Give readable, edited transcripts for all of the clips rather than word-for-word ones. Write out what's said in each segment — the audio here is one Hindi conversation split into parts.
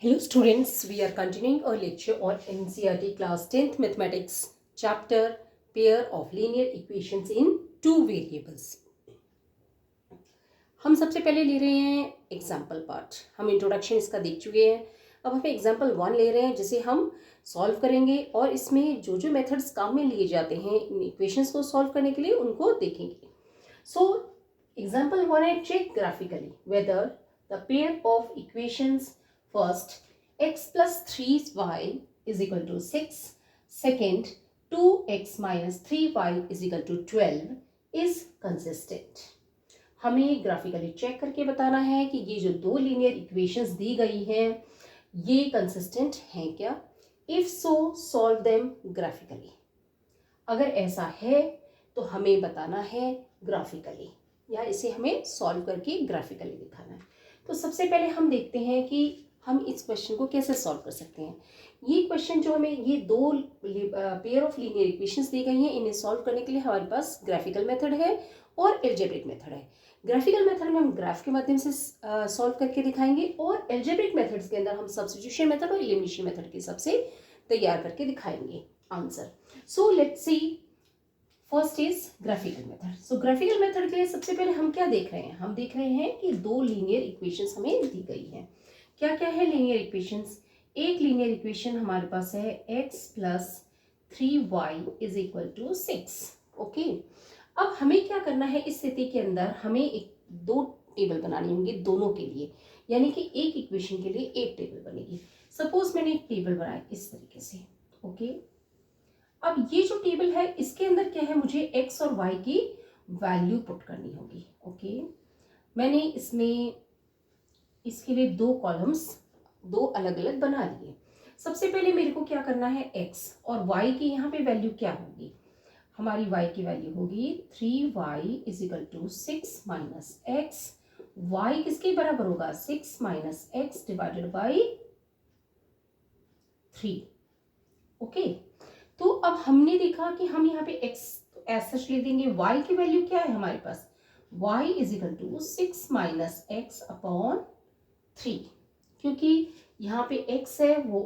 Hello students, we are continuing our lecture on NCERT class 10th mathematics chapter pair of linear equations in two variables. हम सबसे पहले ले रहे हैं एग्जाम्पल पार्ट. हम इंट्रोडक्शन इसका देख चुके हैं. अब हम एग्जाम्पल 1 ले रहे हैं जिसे हम सॉल्व करेंगे और इसमें जो जो मेथड्स काम में लिए जाते हैं इन इक्वेशंस को सॉल्व करने के लिए उनको देखेंगे. सो एग्जाम्पल 1 है check graphically whether the pair of equations First, x plus 3y is equal to 6. Second, 2x minus 3y is equal to 12 is consistent. हमें ग्राफिकली चेक करके बताना है कि ये जो दो लीनियर इक्वेशंस दी गई हैं ये कंसिस्टेंट हैं क्या. If so solve them graphically. अगर ऐसा है तो हमें बताना है ग्राफिकली या इसे हमें सॉल्व करके ग्राफिकली दिखाना है. तो सबसे पहले हम देखते हैं कि हम इस क्वेश्चन को कैसे सॉल्व कर सकते हैं. ये क्वेश्चन जो हमें ये दो पेयर ऑफ लीनियर इक्वेशंस दी गई हैं इन्हें सॉल्व करने के लिए हमारे पास ग्राफिकल मेथड है और एल्जेब्रिक मेथड है. ग्राफिकल मेथड में हम ग्राफ के माध्यम से सॉल्व करके दिखाएंगे और एल्जेब्रिक मेथड्स के अंदर हम सब्स्टिट्यूशन मेथड और एलिमिनेशन मेथड के हिसाब से तैयार करके दिखाएंगे answer. So let's see. First is graphical method. So graphical method के लिए सबसे पहले हम क्या देख रहे हैं. हम देख रहे हैं कि दो लीनियर इक्वेशंस हमें दी गई हैं. क्या क्या है लीनियर इक्वेशंस. एक लीनियर इक्वेशन हमारे पास है x plus 3y is equal to 6. Okay. अब हमें क्या करना है इस स्थिति के अंदर हमें एक दो टेबल बनानी होंगी दोनों के लिए. यानी कि एक इक्वेशन के लिए एक टेबल बनेगी. सपोज मैंने एक टेबल बनाया इस तरीके से. ओके. अब ये जो टेबल है इसके अंदर क्या है मुझे x और y की वैल्यू पुट करनी होगी. ओके. मैंने इसमें इसके लिए दो कॉलम्स दो अलग अलग बना लिए. सबसे पहले मेरे को क्या करना है x और y की यहाँ पे वैल्यू क्या होगी. हमारी y की वैल्यू होगी 3y is equal to 6 minus x. y किसके बराबर होगा 6 minus x divided by 3. Okay. तो अब हमने देखा कि हम यहाँ पे x ऐसा ले देंगे. y की वैल्यू क्या है हमारे पास y is equal to 6 minus x upon 3. क्योंकि यहाँ पे x है वो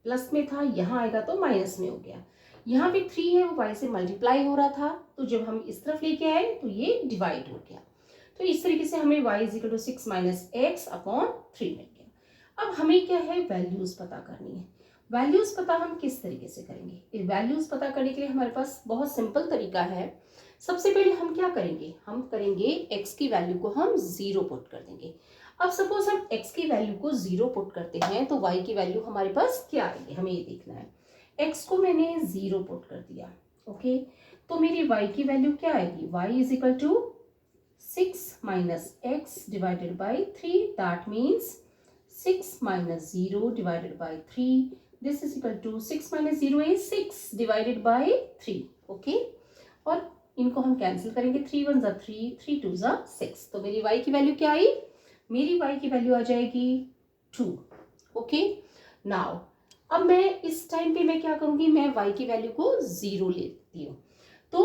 प्लस में था यहाँ आएगा तो माइनस में हो गया. यहाँ पे 3 है वो y से मल्टीप्लाई हो रहा था तो जब हम इस तरफ लेके आए तो ये डिवाइड हो गया. तो इस तरीके से हमें y is equal to 6 minus x upon 3 मिल गया. अब हमें क्या है वैल्यूज पता करनी है. वैल्यूज पता हम किस तरीके से करेंगे. वैल्यूज पता करने के लिए हमारे पास बहुत सिंपल तरीका है. सबसे पहले हम क्या करेंगे हम करेंगे x की वैल्यू को हम 0 पुट कर देंगे. अब सपोज हम x की वैल्यू को 0 पुट करते हैं तो y की वैल्यू हमारे पास क्या आएगी हमें ये देखना है. x को मैंने 0 पुट कर दिया. ओके. तो मेरी y की वैल्यू क्या आएगी y is equal to 6 minus x divided by 3. That means 6 minus 0 divided by 3. This is equal to 6 minus 0 is 6 divided by 3. Okay. और इनको हम कैंसिल करेंगे. 3 1 ज़ा 3 3 2 ज़ा 6. तो मेरी y की वैल्यू क्या आई मेरी y की वैल्यू आ जाएगी 2. ओके. नाउ अब मैं इस टाइम पे मैं क्या करूंगी मैं y की वैल्यू को 0 लेती हूँ. तो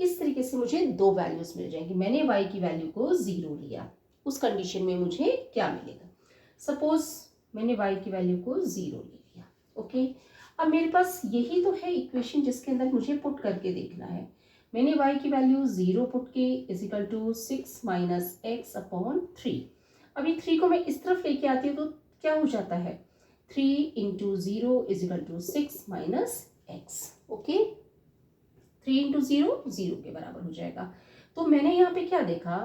इस तरीके से मुझे दो वैल्यूज मिल जाएंगी. मैंने y की वैल्यू को 0 लिया. उस कंडीशन में मुझे क्या मिलेगा. सपोज मैंने y की वैल्यू को 0 ले लिया. ओके. अब मेरे पास यही तो है इक्वेशन जिसके अंदर मुझे पुट करके देखना है. मैंने y की वैल्यू 0 पुट की is equal to 6 minus x upon 3. अभी 3 को मैं इस तरफ लेके आती हूँ तो क्या हो जाता है 3 into 0 is equal to 6 minus x. Okay. 3 into 0 0 के बराबर हो जाएगा. तो मैंने यहाँ पे क्या देखा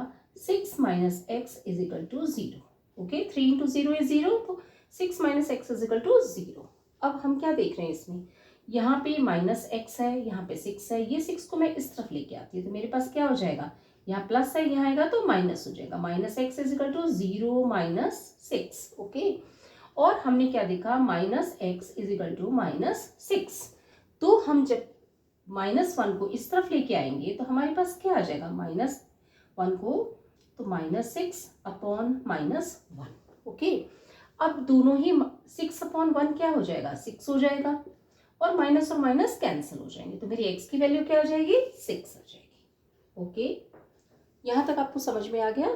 6 minus x is equal to 0. Okay. 3 into 0 is 0 तो 6 minus x is equal to 0. अब हम क्या देख रहे हैं इसमें यहाँ पे माइनस एक्स है यहाँ पे 6 है. ये 6 को मैं इस तरफ लेके आती हूँ तो मेरे पास क्या हो जाएगा यहाँ प्लस है यहाँ आएगा तो माइनस हो जाएगा. Minus x is equal to 0 minus 6. Okay. और हमने क्या देखा minus x is equal to minus 6. तो हम जब -1 को इस तरफ लेके आएंगे तो हमारे पास क्या आ जाएगा -1 को तो -6 अपॉन -1. ओके. अब दोनों ही 6 अपॉन 1 क्या हो जाएगा 6 हो जाएगा और माइनस और माइनस कैंसिल हो जाएंगे. तो मेरी x की वैल्यू क्या आ जाएगी 6 आ जाएगी. ओके. यहाँ तक आपको समझ में आ गया.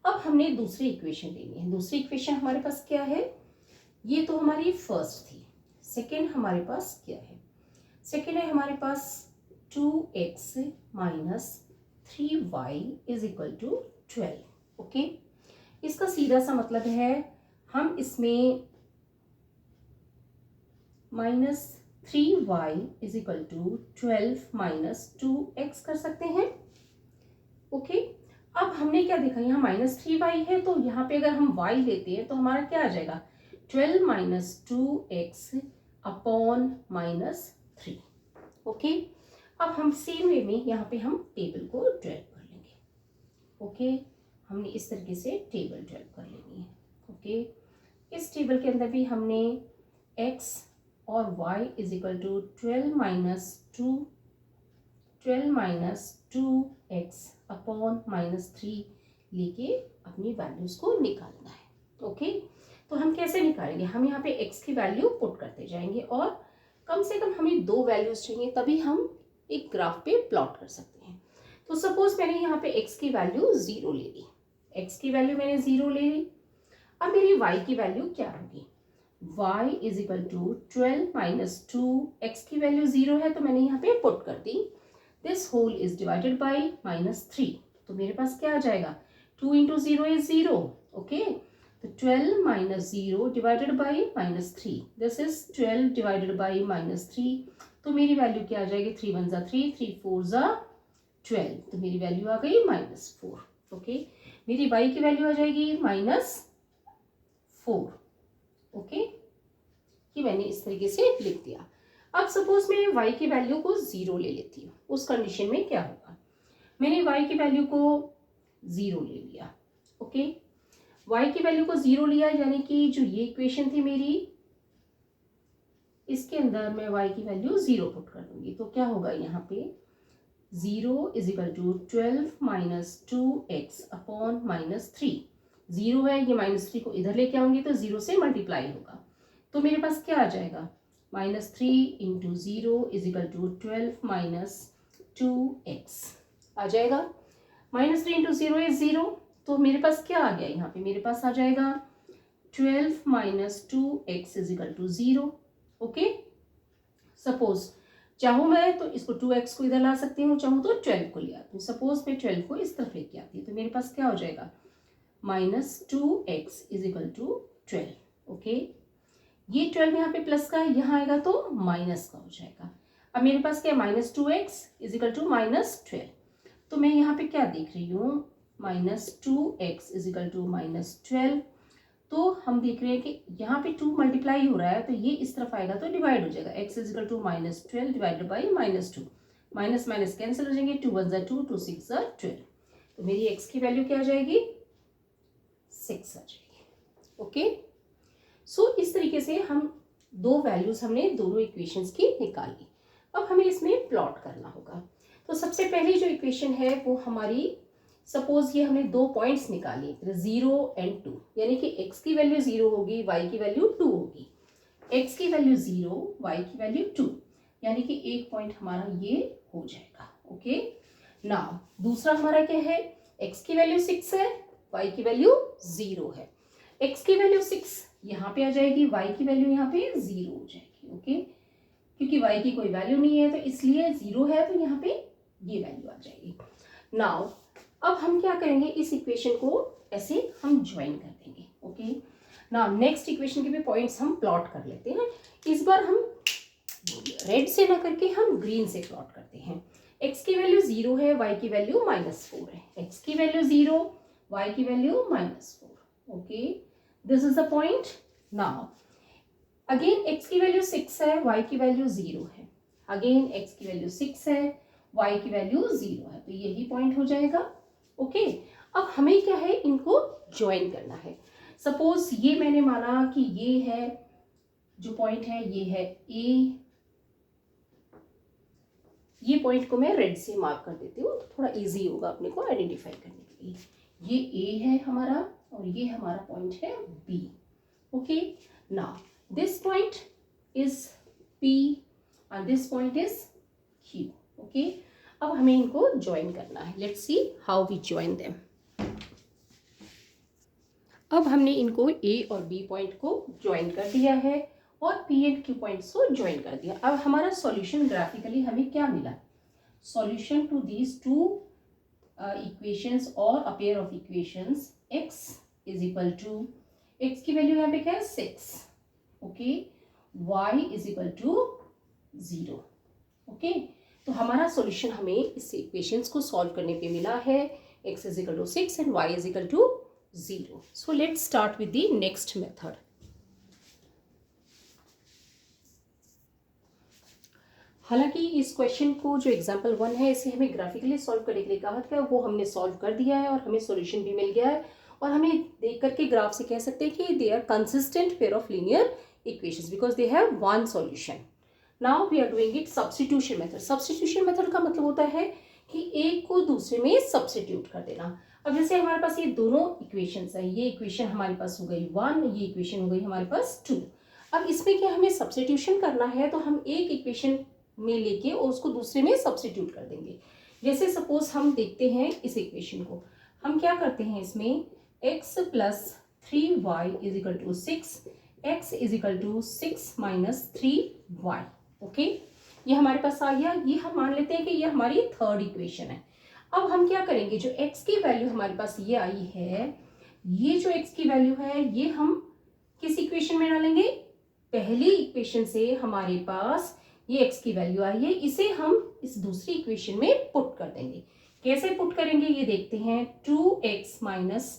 अब हमने दूसरी इक्वेशन लेनी है. दूसरी इक्वेशन हमारे पास क्या है ये तो हमारी फर्स्ट थी। सेकेंड हमारे पास क्या है? सेकेंड है हमारे पास 2x minus 3y is equal to 12। Okay, इसका सीधा सा मतलब है हम इसमें minus 3y is equal to 12 minus 2x कर सकते हैं। ओके, अब हमने क्या देखा, यहाँ माइनस 3y है, तो यहाँ पे अगर हम y लेते हैं तो हमारा क्या आ जाएगा? 12 minus 2x upon minus 3। Okay, अब हम सेम वे में यहाँ पे हम टेबल को ड्राइव कर लेंगे। ओके, हमने इस तरीके से टेबल ड्राइव कर लेनी है। ओके, इस टेबल के अंदर भी हमने x और y is equal to 12 minus 2x upon minus 3 लेके अपनी वैल्यूज को निकालना है। ओके, तो हम कैसे निकालेंगे? हम यहाँ पे x की वैल्यू पुट करते जाएंगे और कम से कम हमें 2 वैल्यूज चाहिए, तभी हम एक ग्राफ पे प्लॉट कर सकते हैं। तो सपोज मैंने यहाँ पे x की वैल्यू 0 ले ली, x की वैल्यू मैंने 0 ले ली। अब मेरी y की वैल्यू क्या होगी? y is equal to 12 minus 2, x की वैल्यू 0 है तो मैंने यहाँ पे पुट कर दी, this whole is divided by minus 3। तो मेरे पास क्या आ जाएगा? 2 इंटू 0 इज 0। ओके, तो 12 minus 0 divided by minus 3, this is 12 divided by minus 3। तो मेरी वैल्यू क्या आ जाएगी? 3 1 जा 3, 3 4 जा 12, तो मेरी वैल्यू आ गई माइनस 4। ओके, मेरी y की वैल्यू आ जाएगी माइनस 4। ओके, ये मैंने इस तरीके से लिख दिया। अब सपोज मैं y की वैल्यू को 0 ले लेती हूँ, उस कंडीशन में क्या होगा? मैंने y की वैल्यू को 0 ले लिया। ओके, y की वैल्यू को 0 लिया, यानी कि जो ये इक्वेशन थी मेरी, इसके अंदर मैं y की वैल्यू 0 पुट कर दूंगी, तो क्या होगा यहाँ पे? 0 is equal to 12 minus 2x upon minus 3। 0 है, ये माइनस 3 को इधर लेके आऊंगी तो 0 से मल्टीप्लाई होगा, तो मेरे पास क्या आ जाएगा? Minus 3 into 0 is equal to 12 minus 2x आ जाएगा। माइनस 3 इंटू 0 इज 0, तो मेरे पास क्या आ गया? यहाँ पे मेरे पास आ जाएगा 12 minus 2x is equal to 0। Okay, suppose चाहूँ मैं तो इसको 2x को इधर ला सकती हूँ, चाहूँ तो 12 को ले आती हूँ। सपोज मैं 12 को इस तरफ लेके आती हूँ, तो मेरे पास क्या हो जाएगा? Minus 2x is equal to 12। Okay, ये 12 यहाँ पे प्लस का है, यहाँ आएगा तो माइनस का हो जाएगा। अब मेरे पास क्या है? Minus 2x is equal to minus 12। तो मैं यहाँ पे क्या देख रही हूँ? Minus 2x is equal to minus 12। तो हम देख रहे हैं कि यहाँ पे 2 मल्टीप्लाई हो रहा है, तो ये इस तरफ आएगा तो डिवाइड हो जाएगा। x is equal to minus 12 divided by minus 2, minus minus cancel हो जाएंगे, 2 1 जा 2, 2 6 जा 12। तो मेरी x की वैल्यू क्या आ जाएगी? 6 आ जाएगी। ओके, सो इस तरीके से हम 2 वैल्यूज हमने दोनों इक्वेशंस की निकाली। अब हमें इसमें प्लॉट करना होगा। तो सबसे पहली जो इक्वेशन है वो हमारी, सपोज ये हमने 2 पॉइंट्स निकाली, 0 एंड 2, यानी कि x की वैल्यू 0 होगी, y की वैल्यू 2 होगी। x की वैल्यू 0, y की वैल्यू 2, यानी कि एक पॉइंट हमारा ये हो जाएगा। ओके, नाउ दूसरा हमारा क्या है? x की वैल्यू 6 है, y की वैल्यू 0 है। x की वैल्यू 6 यहाँ पे आ जाएगी, y की वैल्यू यहाँ पे 0 हो जाएगी। ओके, क्योंकि y की कोई वैल्यू नहीं है तो इसलिए 0 है, तो यहाँ पे ये वैल्यू आ जाएगी। नाउ अब हम क्या करेंगे? इस इक्वेशन को ऐसे हम ज्वाइन कर देंगे। ओके, नाउ नेक्स्ट इक्वेशन के भी पॉइंट्स हम प्लॉट कर लेते हैं। इस बार हम रेड से ना करके हम ग्रीन से प्लॉट करते हैं। x की वैल्यू 0 है, y की वैल्यू माइनस 4 है। x की वैल्यू 0, y की value minus 4। Okay, this is the point. Now again x की वैल्यू 6 है, y की वैल्यू 0 है। अगेन x की वैल्यू 6 है, y की वैल्यू 0 है, तो यही पॉइंट हो जाएगा। ओके, अब हमें क्या है? इनको ज्वाइन करना है। सपोज ये मैंने माना कि ये है जो पॉइंट है, ये है A। ये पॉइंट को मैं रेड से मार्क कर देती हूँ, तो थोड़ा इजी होगा अपने को आइडेंटिफाई करने के लिए। ये A है हमारा और ये हमारा पॉइंट है B। Okay, now this point is P and this point is Q। Okay, अब हमें इनको ज्वाइन करना है। Let's see how we join them. अब हमने इनको ए और बी पॉइंट को ज्वाइन कर दिया है और पी एंड क्यू पॉइंट्स को ज्वाइन कर दिया। अब हमारा सॉल्यूशन ग्राफिकली हमें क्या मिला? Solution to these two equations और a pair of equations x is equal to, x की वैल्यू यहाँ पे क्या है 6, okay, y is equal to 0, okay. तो हमारा सॉल्यूशन हमें इस इक्वेशंस को सॉल्व करने पे मिला है x is equal to 6 and y is equal to 0. So let's start with the next method. हालांकि इस क्वेश्चन को जो एग्जाम्पल 1 है इसे हमें ग्राफिकली सॉल्व करने के लिए कहा था, वो हमने सॉल्व कर दिया है और हमें सॉल्यूशन भी मिल गया है और हमें देख करके ग्राफ से कह सकते हैं कि they are consistent pair of linear equations because they have one solution. Now we are doing it substitution method. Substitution method का मतलब होता है कि एक को दूसरे में सब्स्टिट्यूट कर देना. अब जैसे हमारे पास ये दोनों इक्वेशंस है, ये इक्वेशन हमारे पास हो गई 1, ये इक्वेशन हो गई हमारे पास 2. अब इसमें क्या हमें सब्स्टिट्यूशन करना है तो हम एक इक्वेशन में लेके और उसको दूसरे में सब्स्टिट्यूट कर देंगे. जैसे सपोज हम देखते हैं इस इक्वेशन को, हम क्या करते हैं इसमें x plus 3y is equal to 6, x is equal to 6 minus 3y, okay. ये हमारे पास आ गया. ये हम मान लेते हैं कि ये हमारी थर्ड इक्वेशन है. अब हम क्या करेंगे, जो x की वैल्यू हमारे पास ये आई है, ये जो x की वैल्यू है ये हम किस इक्वेशन में डालेंगे? पहली इक्वेशन से हमारे पास ये x की वैल्यू आई है, इसे हम इस दूसरी इक्वेशन में पुट कर देंगे. कैसे पुट करेंगे ये देखते हैं. 2x minus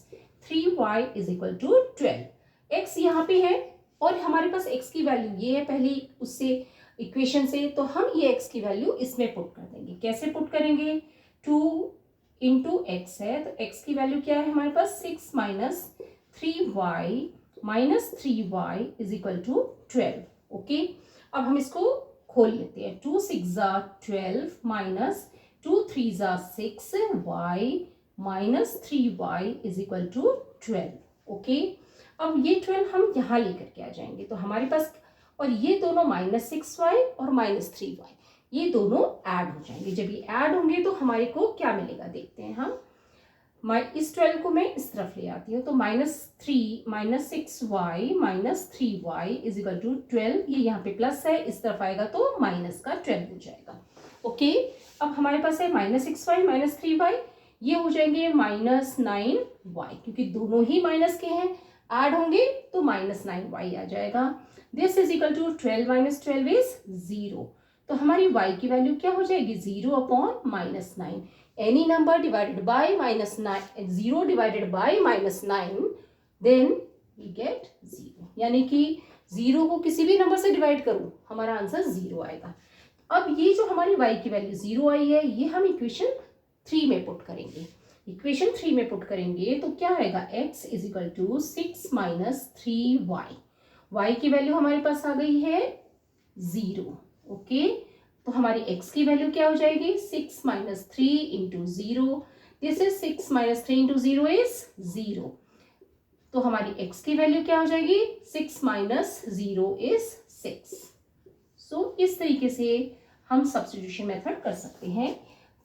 3y is equal to 12. x यहाँ पे है और हमारे पास x की वैल्यू ये है पहली उससे इक्वेशन से, तो हम ये x की वैल्यू इसमें पुट कर देंगे. कैसे पुट करेंगे? 2 इंटू एक्स है तो x की वैल्यू क्या है हमारे पास 6 minus 3y minus 3y is equal to 12, okay. अब हम इसको खोल लेते हैं. 2 6 12 minus 2 3 6y minus 3y is equal to 12, okay. अब ये 12 हम यहाँ लेकर के आ जाएंगे तो हमारे पास, और ये दोनों माइनस 6y और माइनस 3y ये दोनों ऐड हो जाएंगे. जब ये ऐड होंगे तो हमारे को क्या मिलेगा देखते हैं हम. इस 12 को मैं इस तरफ ले आती हूँ तो minus 6y minus 3y is equal to 12. ये यहाँ पे प्लस है, इस तरफ आएगा तो माइनस का 12 हो जाएगा, ओके. अब हमारे पास है माइनस 6y माइनस 3y, ये हो जाएंगे माइनस 9y क्योंकि दोनों ही माइनस के हैं, ऐड होंगे तो माइनस 9y आ जाएगा. This is equal to 12 minus 12 is 0. तो हमारी y की वैल्यू क्या हो जाएगी? 0 upon minus 9. Any number divided by minus 9, 0 divided by minus 9, then we get 0. यानी कि 0 को किसी भी नंबर से डिवाइड करूं हमारा आंसर 0 आएगा. अब ये जो हमारी y की वैल्यू 0 आई है ये हम इक्वेशन 3 में पुट करेंगे. इक्वेशन 3 में पुट करेंगे तो क्या आएगा? x is equal to 6 minus 3y. y की वैल्यू हमारे पास आ गई है 0, ओके. तो हमारी x की वैल्यू क्या हो जाएगी? 6 minus 3 into 0. This is 6 minus 3 into 0 is 0. तो हमारी x की वैल्यू क्या हो जाएगी? 6 माइनस 0 इज 6. सो इस तरीके से हम सब्स्टिट्यूशन मेथड कर सकते हैं.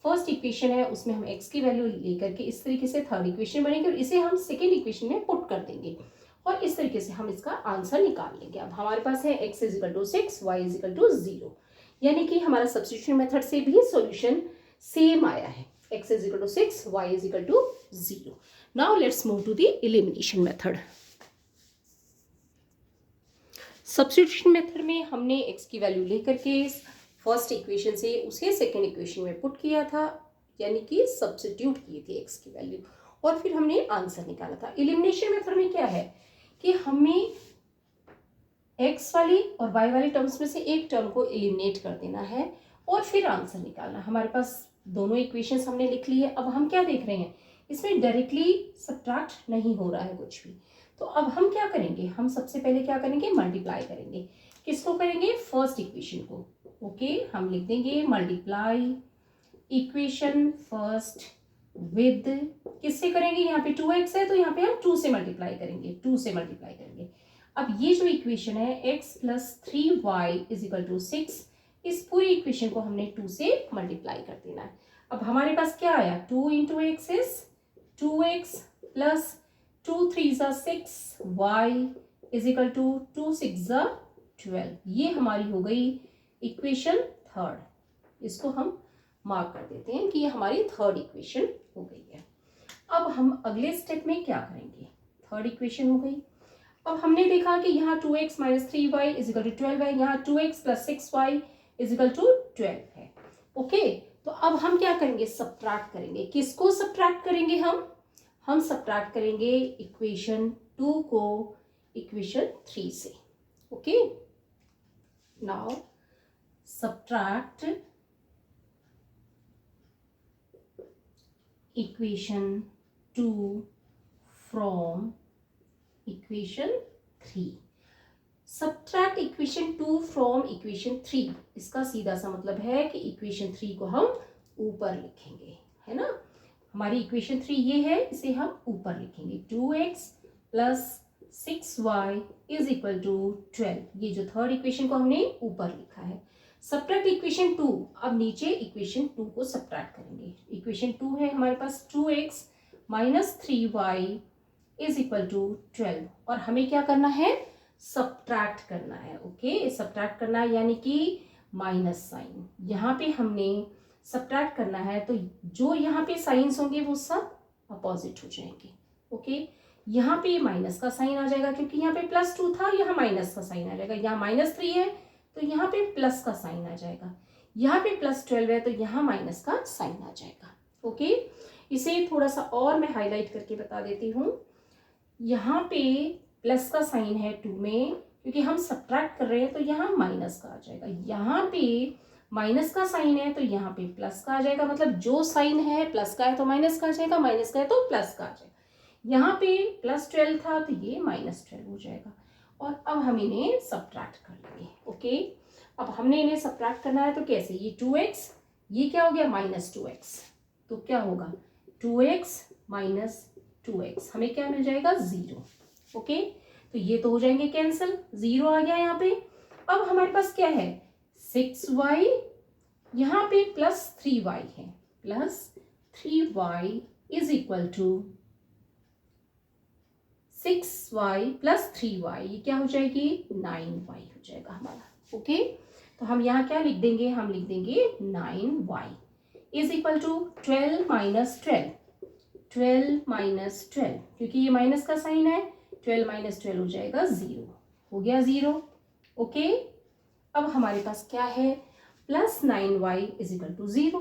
फर्स्ट इक्वेशन है उसमें हम x की वैल्यू लेकर के इस तरीके से थर्ड इक्वेशन बनेगी और इसे हम सेकेंड इक्वेशन में पुट कर देंगे और इस तरीके से हम इसका आंसर निकाल लेंगे. अब हमारे पास है x is equal to 6, y is equal to 0, यानी कि हमारा सब्स्टिट्यूशन मेथड से भी सॉल्यूशन सेम आया है. x is equal to 6, y is equal to 0. Now let's move to the elimination method. Substitution method में हमने x की वैल्यू लेकर के फर्स्ट इक्वेशन से उसे सेकेंड इक्वेशन में पुट किया था, यानी कि सब्स्टिट्यूट किए थे x की वैल्यू और फिर हमने आंसर निकाला था. एलिमिनेशन मेथड में क्या है कि हमें x वाली और y वाली टर्म्स में से एक टर्म को एलिमिनेट कर देना है और फिर आंसर निकालना. हमारे पास दोनों इक्वेशंस हमने लिख ली है. अब हम क्या देख रहे हैं, इसमें डायरेक्टली सब्ट्रैक्ट नहीं हो रहा है कुछ भी. तो अब हम क्या करेंगे, हम सबसे पहले क्या करेंगे? मल्टीप्लाई करेंगे. किसको करेंगे? फर्स्ट इक्वेशन को, ओके. हम लिख देंगे मल्टीप्लाई इक्वेशन फर्स्ट विद, किससे करेंगे? यहाँ पे 2x है तो यहाँ पे हम 2 से मल्टीप्लाई करेंगे, 2 से मल्टीप्लाई करेंगे. अब ये जो इक्वेशन है x plus 3y is equal to 6, इस पूरी इक्वेशन को हमने 2 से मल्टीप्लाई कर देना है. अब हमारे पास क्या आया? 2 into x is 2x plus 2 3 6, y is equal to 2 6 12। ये हमारी हो गई इक्वेशन थर्ड। इसको हम मार्क कर देते हैं कि ये हमारी थर्ड इक्वेशन हो गई है। अब हम अगले स्टेप में क्या करेंगे, थर्ड इक्वेशन हो गई। अब हमने देखा कि यहाँ 2x minus 3y is equal to 12 है, यहाँ 2x plus 6y is equal to 12 है। ओके, तो अब हम क्या करेंगे, सब्ट्रैक्ट करेंगे। किसको सब्ट्रैक्ट करेंगे हम सब्ट्रैक्ट करेंगे इक्वेशन 2 को इक्वेशन 3 से। Okay, now subtract equation 2 from equation 3। Subtract equation 2 from equation 3, इसका सीधा सा मतलब है कि इक्वेशन 3 को हम ऊपर लिखेंगे, है ना। हमारी इक्वेशन 3 ये है, इसे हम ऊपर लिखेंगे। 2x plus 6y is equal to 12। ये जो थर्ड इक्वेशन को हमने ऊपर लिखा है। सब्ट्रैक्ट इक्वेशन 2, अब नीचे इक्वेशन 2 को सब्ट्रैक्ट करेंगे। इक्वेशन 2 है हमारे पास 2x minus 3y is equal to 12, और हमें क्या करना है, सब्ट्रैक्ट करना है। ओके, सब्ट्रैक्ट करना है यानी कि माइनस साइन यहाँ पे हमने सब्ट्रैक्ट करना है, तो जो यहाँ पे साइंस होंगे वो सब अपोजिट हो जाएंगे। ओके, यहाँ पे माइनस का साइन आ जाएगा क्योंकि यहाँ पे प्लस 2 था, यहाँ माइनस का साइन आ जाएगा। यहाँ माइनस 3 है तो यहाँ पे प्लस का साइन आ जाएगा। यहाँ पे प्लस 12 है तो यहाँ माइनस का साइन आ जाएगा। ओके, इसे थोड़ा सा और मैं हाईलाइट करके बता देती हूँ। यहाँ पे प्लस का साइन है 2 में, क्योंकि हम सब्ट्रैक्ट कर रहे हैं तो यहाँ माइनस का आ जाएगा। यहाँ पे माइनस का साइन है तो यहाँ पे प्लस का आ जाएगा। मतलब जो साइन है प्लस का है तो माइनस का आ जाएगा, माइनस का है तो प्लस का आ जाएगा। यहाँ पे प्लस 12 था तो ये माइनस 12 हो जाएगा। और अब हम इन्हें सब्ट्रैक्ट कर लेंगे। ओके, अब हमने इन्हें सब्ट्रैक्ट करना है तो कैसे, ये 2x, ये क्या हो गया माइनस 2x, तो क्या होगा 2x माइनस 2x, हमें क्या मिल जाएगा 0। ओके, तो ये तो हो जाएंगे कैंसिल, 0 आ गया यहाँ पे। अब हमारे पास क्या है 6y, यहाँ पे प्लस 3y है, plus 3y is equal to 6y plus 3y, ये क्या हो जाएगी 9y हो जाएगा हमारा। ओके, तो हम यहाँ क्या लिख देंगे, हम लिख देंगे 9y is equal to 12 minus 12, 12 minus 12, क्योंकि ये माइनस का साइन है, 12 माइनस 12 हो जाएगा 0, हो गया 0। ओके, अब हमारे पास क्या है plus 9y is equal to 0।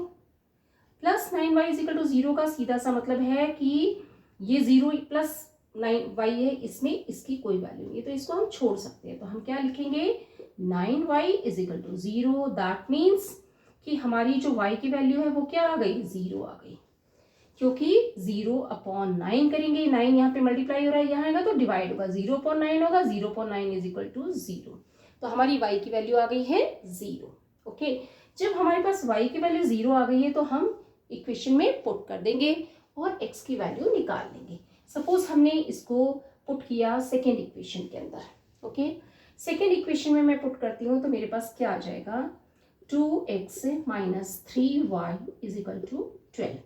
Plus 9y is equal to 0 का सीधा सा मतलब है कि ये 0 प्लस 9y है, इसमें इसकी कोई वैल्यू नहीं है तो इसको हम छोड़ सकते हैं। तो हम क्या लिखेंगे 9y is equal to 0। That means कि हमारी जो y की वैल्यू है वो क्या आ गई 0 आ गई, क्योंकि 0/9 करेंगे, 9 यहाँ पे मल्टीप्लाई हो रहा है, यहाँ आएगा तो डिवाइड होगा, 0/9 होगा, 0/9 इज इक्वल टू 0। तो हमारी y की वैल्यू आ गई है 0। ओके, जब हमारे पास y की वैल्यू 0 आ गई है तो हम इक्वेशन में पुट कर देंगे और x की वैल्यू निकाल लेंगे। सपोज हमने इसको पुट किया सेकेंड इक्वेशन के अंदर। ओके, सेकेंड इक्वेशन में मैं पुट करती हूँ तो मेरे पास क्या आ जाएगा 2x minus 3y is equal to 12,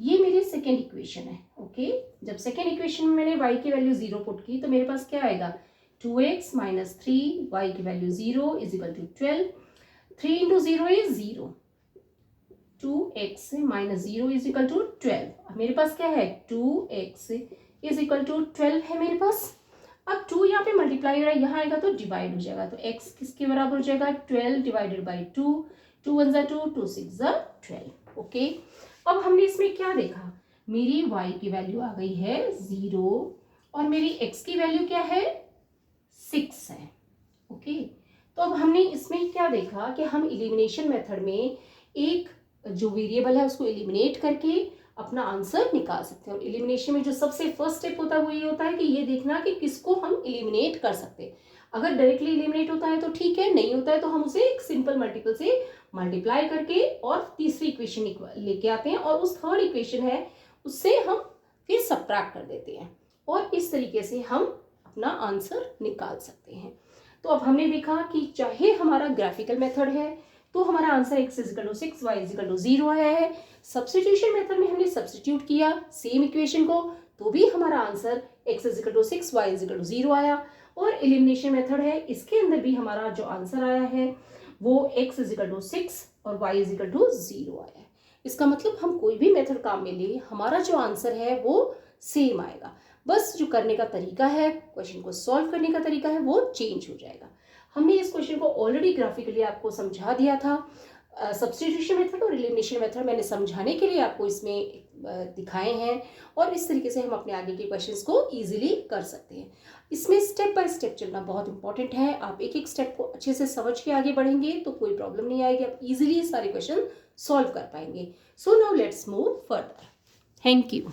ये मेरी सेकेंड इक्वेशन है। ओके, जब सेकेंड इक्वेशन में मैंने y की वैल्यू 0 पुट की तो मेरे पास क्या आएगा 2x माइनस 3y की value 0 is equal to 12, 3 into 0 is 0, 2x minus 0 is equal to 12। अब मेरे पास क्या है 2x इज इक्वल टू 12 है मेरे पास। अब 2 यहाँ पे मल्टीप्लाई हो रहा है, यहाँ आएगा तो डिवाइड हो जाएगा, तो x किसके बराबर हो जाएगा 12 डिवाइडेड बाई 2, 2 1 2, 2 6 12। ओके, अब हमने इसमें क्या देखा, मेरी y की वैल्यू आ गई है 0 और मेरी x की वैल्यू क्या है 6 है। ओके, तो अब हमने इसमें क्या देखा कि हम एलिमिनेशन मेथड में एक जो वेरिएबल है उसको एलिमिनेट करके अपना आंसर निकाल सकते हैं। और एलिमिनेशन में जो सबसे फर्स्ट स्टेप होता है वो ये होता है कि ये देखना कि किसको हम एलिमिनेट कर सकते हैं। अगर डायरेक्टली एलिमिनेट होता है तो ठीक है, नहीं होता है तो हम उसे एक सिंपल मल्टीपल से मल्टीप्लाई करके और तीसरी इक्वेशन लेके आते हैं और उस थर्ड इक्वेशन है उससे हम फिर सब्ट्रैक्ट कर देते हैं और इस तरीके से हम अपना आंसर निकाल सकते हैं। तो अब हमने देखा कि चाहे हमारा ग्राफिकल मेथड है तो हमारा answer x is equal to 6, y is equal to 0 आया है। सब्स्टिट्यूशन मेथड में हमने सब्स्टिट्यूट किया सेम इक्वेशन को तो भी हमारा answer x is equal to 6, y is equal to 0 आया। और एलिमिनेशन मेथड है, इसके अंदर भी हमारा जो आंसर आया है वो x इज इक्वल टू 6 और y इज इक्वल टू 0 आया है। इसका मतलब हम कोई भी मेथड काम में ले, हमारा जो आंसर है वो सेम आएगा, बस जो करने का तरीका है, क्वेश्चन को सॉल्व करने का तरीका है, वो चेंज हो जाएगा। हमने इस क्वेश्चन को ऑलरेडी ग्राफिकली आपको समझा दिया था। सब्स्टिट्यूशन मेथड और एलिमिनेशन मेथड मैंने समझाने के लिए आपको इसमें दिखाए हैं, और इस तरीके से हम अपने आगे के क्वेश्चंस को इजीली कर सकते हैं। इसमें स्टेप बाय स्टेप चलना बहुत इंपॉर्टेंट है। आप एक एक स्टेप को अच्छे से समझ के आगे बढ़ेंगे तो कोई प्रॉब्लम नहीं आएगी, आप इजीली सारे क्वेश्चन सॉल्व कर पाएंगे। So now let's move further. Thank you.